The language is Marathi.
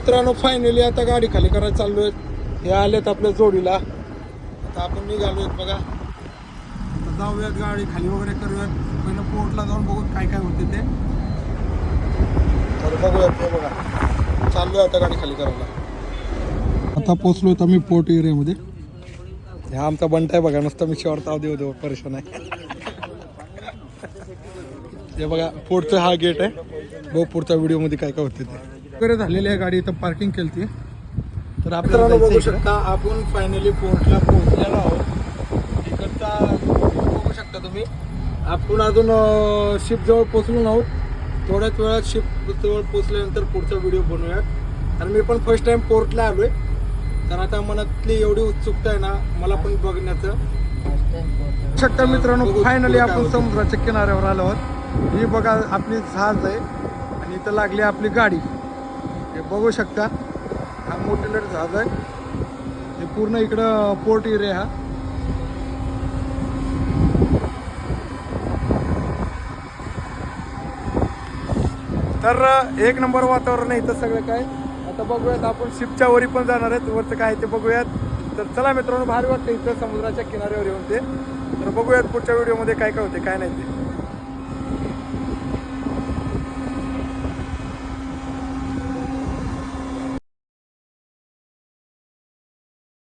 मित्रांनो फायनली आता गाडी खाली करायला चाललोय. हे आलेत आपल्या जोडीला. आता आपण निघालोय बघा. आता जाऊयात गाडी खाली वगैरे करूयात. पहिलं पोर्टला जाऊन बघू काय काय होते ते. तर बघूयात. हे बघा चाललोय आता गाडी खाली करायला. आता पोचलोय तर मी पोर्ट एरियामध्ये. हा आमचा बंटा आहे बघा. नुसतं मी शेवर ताव देऊ परेशान आहे. हे बघा पोर्टचं हा गेट आहे. बघू पुढच्या व्हिडिओमध्ये काय काय होते ते वगैरे झालेली आहे. गाडी इथं पार्किंग केली. तर आपल्याला बघू शकता आपण फायनली पोर्टला पोहोचलेलो आहोत. इकडचा बघू शकता तुम्ही. आपण अजून शिप जवळ पोहोचलो आहोत. थोड्याच वेळात शिप जवळ पोहोचल्यानंतर पुढचा व्हिडिओ बनवूयात. आणि मी पण फर्स्ट टाइम पोर्टला आलोय. तर आता मनातली एवढी उत्सुकता आहे ना मला पण बघण्याचं. शकता मित्रांनो फायनली आपण समुद्राच्या किनाऱ्यावर आलो आहोत. ही बघा आपली जहाज आहे आणि इथं लागली आपली गाडी. हे बघू शकता हा मोठेलर जहाज आहे. हे पूर्ण इकडं पोर्ट एरिया हा. तर एक नंबर वातावरण आहे इथं सगळं काय. आता बघूयात आपण शिपच्या वरी पण जाणार आहेत. वरचं काय ते बघूयात. तर चला मित्रांनो भारी वाटतं इथं समुद्राच्या किनाऱ्यावर येऊन ते. तर बघूयात पुढच्या व्हिडिओमध्ये काय काय होते काय नाही ते.